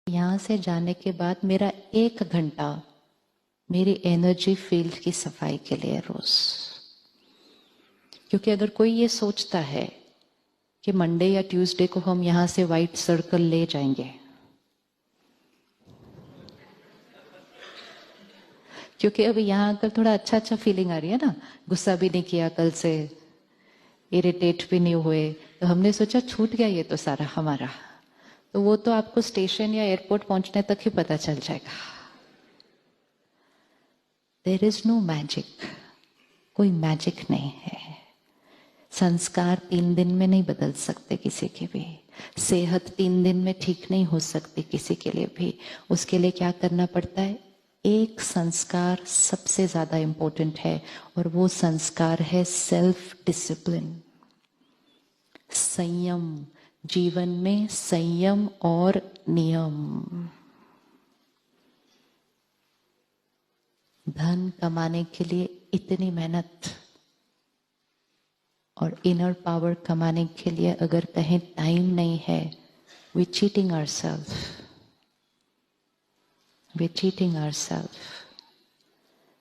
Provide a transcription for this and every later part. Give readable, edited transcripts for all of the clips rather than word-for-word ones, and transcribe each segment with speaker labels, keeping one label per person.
Speaker 1: यहाँ से जाने के बाद मेरा 1 घंटा मेरी एनर्जी फील्ड की सफाई के लिए रोज। क्योंकि अगर कोई ये सोचता है कि मंडे या ट्यूसडे को हम यहां से व्हाइट सर्कल ले जाएंगे, क्योंकि अभी यहां आकर थोड़ा अच्छा फीलिंग आ रही है ना, गुस्सा भी नहीं किया कल से, इरिटेट भी नहीं हुए, तो हमने सोचा छूट गया ये तो सारा हमारा। तो वो तो आपको स्टेशन या एयरपोर्ट पहुंचने तक ही पता चल जाएगा। देयर इज नो मैजिक, कोई मैजिक नहीं है। संस्कार 3 दिन में नहीं बदल सकते किसी के भी, सेहत 3 दिन में ठीक नहीं हो सकती किसी के लिए भी। उसके लिए क्या करना पड़ता है? एक संस्कार सबसे ज्यादा इंपॉर्टेंट है, और वो संस्कार है सेल्फ डिसिप्लिन, संयम। जीवन में संयम और नियम। धन कमाने के लिए इतनी मेहनत, और इनर पावर कमाने के लिए अगर कहीं टाइम नहीं है, we cheating ourselves, we cheating ourselves.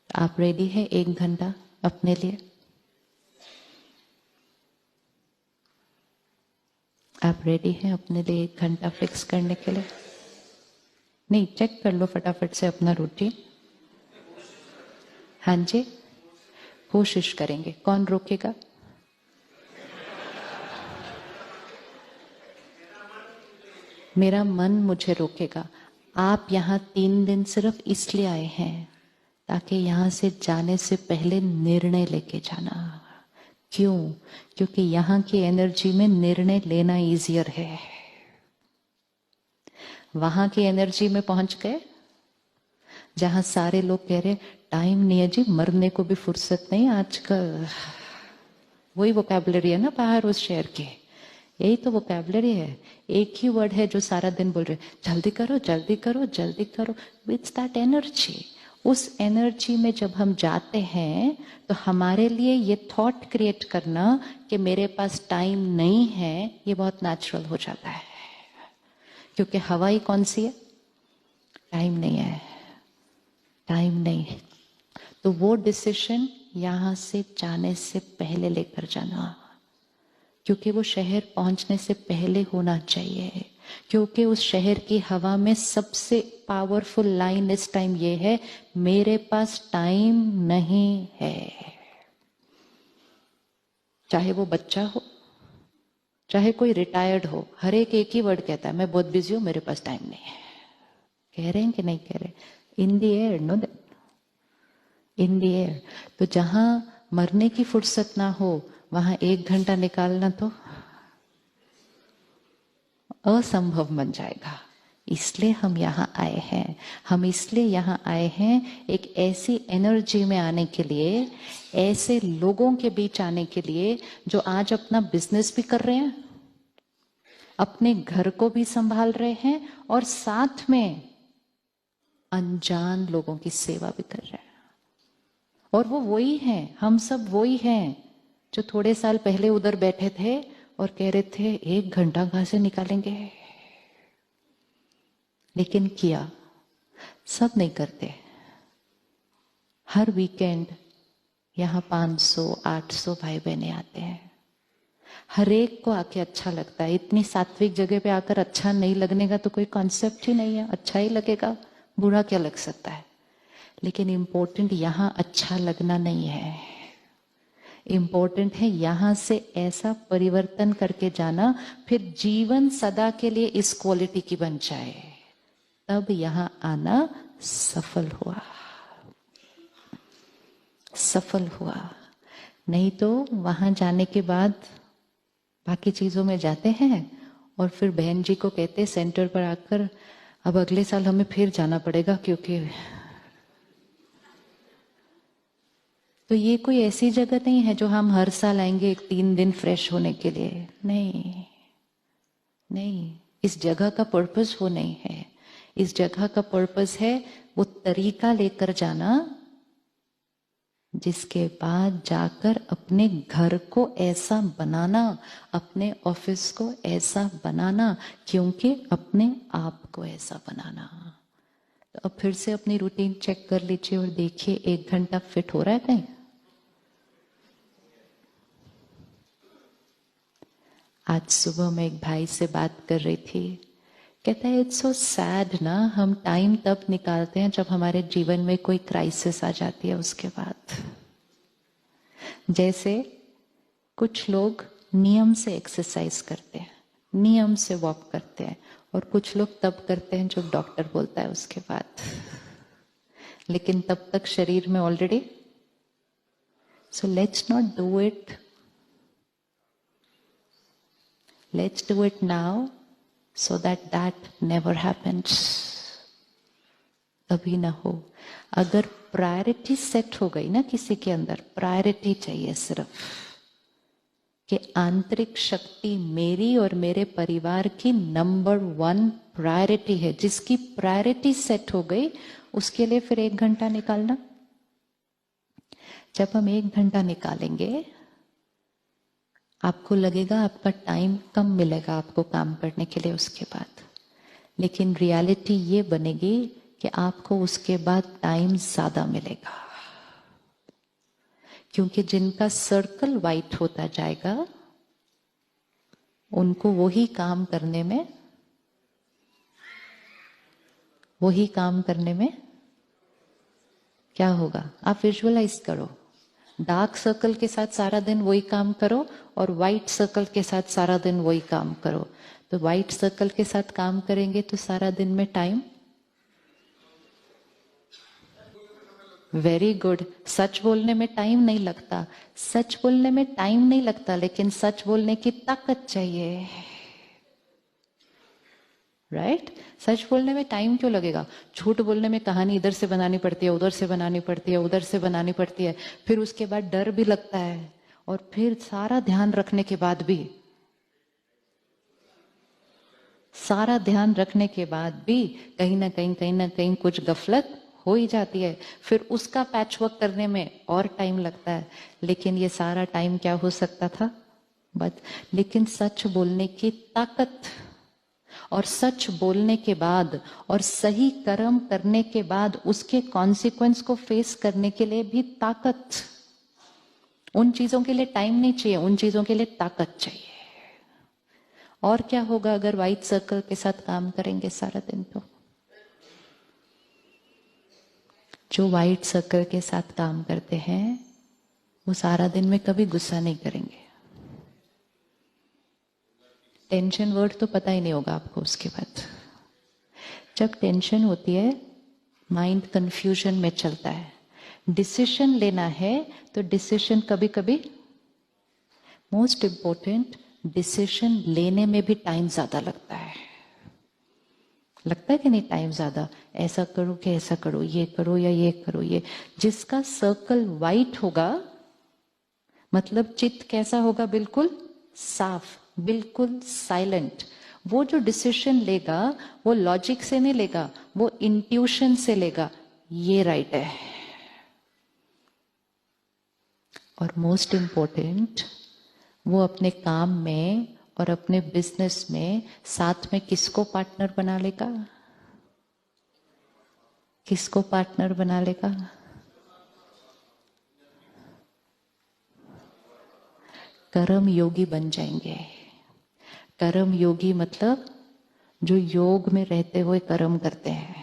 Speaker 1: आप रेडी है 1 घंटा अपने लिए? आप रेडी हैं अपने लिए 1 घंटा फिक्स करने के लिए? नहीं, चेक कर लो फटाफट से अपना रूटीन। हाँ जी, कोशिश करेंगे। कौन रोकेगा? मेरा मन मुझे रोकेगा। आप यहाँ 3 दिन सिर्फ इसलिए आए हैं ताकि यहाँ से जाने से पहले निर्णय लेके जाना। क्यों? क्योंकि यहाँ की एनर्जी में निर्णय लेना इजियर है। वहां की एनर्जी में पहुंच गए जहां सारे लोग कह रहे टाइम नहीं है जी, मरने को भी फुर्सत नहीं आजकल। वही वोकैबुलरी है ना बाहर उस शहर के, यही तो वोकैबुलरी है। एक ही वर्ड है जो सारा दिन बोल रहे जल्दी करो जल्दी करो जल्दी करो। विथ दैट एनर्जी, उस एनर्जी में जब हम जाते हैं तो हमारे लिए ये थॉट क्रिएट करना कि मेरे पास टाइम नहीं है, ये बहुत नेचुरल हो जाता है। क्योंकि हवा ही कौन सी है? टाइम नहीं है, टाइम नहीं है। तो वो डिसीजन यहां से जाने से पहले लेकर जाना, क्योंकि वो शहर पहुंचने से पहले होना चाहिए। क्योंकि उस शहर की हवा में सबसे पावरफुल लाइन इस टाइम ये है, मेरे पास टाइम नहीं है। चाहे वो बच्चा हो, चाहे कोई रिटायर्ड हो, हर एक ही वर्ड कहता है, मैं बहुत बिजी हूं, मेरे पास टाइम नहीं है। कह रहे हैं कि नहीं कह रहे? In the air, no that, in the air. तो जहां मरने की फुर्सत ना हो, वहां 1 घंटा निकालना तो असंभव बन जाएगा। इसलिए हम यहाँ आए हैं। हम इसलिए यहाँ आए हैं एक ऐसी एनर्जी में आने के लिए, ऐसे लोगों के बीच आने के लिए जो आज अपना बिजनेस भी कर रहे हैं, अपने घर को भी संभाल रहे हैं, और साथ में अनजान लोगों की सेवा भी कर रहे हैं। और वो वही हैं, हम सब वही हैं जो थोड़े साल पहले उधर बैठे थे और कह रहे थे 1 घंटा कहां से निकालेंगे। लेकिन किया। सब नहीं करते। हर वीकेंड यहां 500-800 भाई बहने आते हैं। हर एक को आके अच्छा लगता है। इतनी सात्विक जगह पे आकर अच्छा नहीं लगने का तो कोई कॉन्सेप्ट ही नहीं है। अच्छा ही लगेगा, बुरा क्या लग सकता है। लेकिन इंपॉर्टेंट यहां अच्छा लगना नहीं है, इंपॉर्टेंट है यहां से ऐसा परिवर्तन करके जाना, फिर जीवन सदा के लिए इस क्वालिटी की बन जाए, तब यहां आना सफल हुआ, सफल हुआ। नहीं तो वहां जाने के बाद बाकी चीजों में जाते हैं और फिर बहन जी को कहते सेंटर पर आकर अब अगले साल हमें फिर जाना पड़ेगा, क्योंकि तो ये कोई ऐसी जगह नहीं है जो हम हर साल आएंगे 3 दिन फ्रेश होने के लिए। नहीं नहीं, इस जगह का पर्पस वो नहीं है। इस जगह का पर्पस है वो तरीका लेकर जाना जिसके बाद जाकर अपने घर को ऐसा बनाना, अपने ऑफिस को ऐसा बनाना, क्योंकि अपने आप को ऐसा बनाना। तो अब फिर से अपनी रूटीन चेक कर लीजिए और देखिए 1 घंटा फिट हो रहा है कहीं। आज सुबह मैं एक भाई से बात कर रही थी, कहता है इट्स सो सैड ना, हम टाइम तब निकालते हैं जब हमारे जीवन में कोई क्राइसिस आ जाती है। उसके बाद जैसे कुछ लोग नियम से एक्सरसाइज करते हैं, नियम से वॉक करते हैं, और कुछ लोग तब करते हैं जो डॉक्टर बोलता है उसके बाद, लेकिन तब तक शरीर में already. So let's not do it, let's do it now so that never happens, कभी ना हो। अगर प्रायोरिटी सेट हो गई ना किसी के अंदर, प्रायोरिटी चाहिए सिर्फ कि आंतरिक शक्ति मेरी और मेरे परिवार की नंबर 1 प्रायोरिटी है, जिसकी प्रायोरिटी सेट हो गई उसके लिए फिर 1 घंटा निकालना। जब हम 1 घंटा निकालेंगे आपको लगेगा आपका टाइम कम मिलेगा आपको काम करने के लिए उसके बाद, लेकिन रियलिटी ये बनेगी कि आपको उसके बाद टाइम ज्यादा मिलेगा, क्योंकि जिनका सर्कल वाइट होता जाएगा उनको वही काम करने में क्या होगा। आप विजुअलाइज करो, डार्क सर्कल के साथ सारा दिन वही काम करो और व्हाइट सर्कल के साथ सारा दिन वही काम करो। तो व्हाइट सर्कल के साथ काम करेंगे तो सारा दिन में टाइम, वेरी गुड, सच बोलने में टाइम नहीं लगता, सच बोलने में टाइम नहीं लगता, लेकिन सच बोलने की ताकत चाहिए, राइट? सच बोलने में टाइम क्यों लगेगा? झूठ बोलने में कहानी इधर से बनानी पड़ती है, उधर से बनानी पड़ती है, उधर से बनानी पड़ती है, फिर उसके बाद डर भी लगता है, और फिर सारा ध्यान रखने के बाद भी कहीं ना कहीं कुछ गफलत हो ही जाती है, फिर उसका पैचवर्क करने में और टाइम लगता है। लेकिन ये सारा टाइम क्या हो सकता था? बस, लेकिन सच बोलने की ताकत, और सच बोलने के बाद और सही कर्म करने के बाद उसके कॉन्सिक्वेंस को फेस करने के लिए भी ताकत। उन चीजों के लिए टाइम नहीं चाहिए, उन चीजों के लिए ताकत चाहिए। और क्या होगा अगर व्हाइट सर्कल के साथ काम करेंगे सारा दिन? तो जो व्हाइट सर्कल के साथ काम करते हैं वो सारा दिन में कभी गुस्सा नहीं करेंगे। टेंशन वर्ड तो पता ही नहीं होगा आपको उसके बाद। जब टेंशन होती है माइंड कंफ्यूजन में चलता है, डिसीजन लेना है तो डिसीजन कभी कभी, मोस्ट इंपॉर्टेंट, डिसीजन लेने में भी टाइम ज्यादा लगता है। लगता है कि नहीं टाइम ज्यादा? ऐसा करो कि ऐसा करो, ये करो या ये करो। ये जिसका सर्कल वाइट होगा मतलब चित्त कैसा होगा? बिल्कुल साफ, बिल्कुल साइलेंट। वो जो डिसीजन लेगा वो लॉजिक से नहीं लेगा, वो इंट्यूशन से लेगा, ये राइट है। और मोस्ट इंपॉर्टेंट, वो अपने काम में और अपने बिजनेस में साथ में किसको पार्टनर बना लेगा? किसको पार्टनर बना लेगा? कर्म योगी बन जाएंगे। कर्म योगी मतलब जो योग में रहते हुए कर्म करते हैं।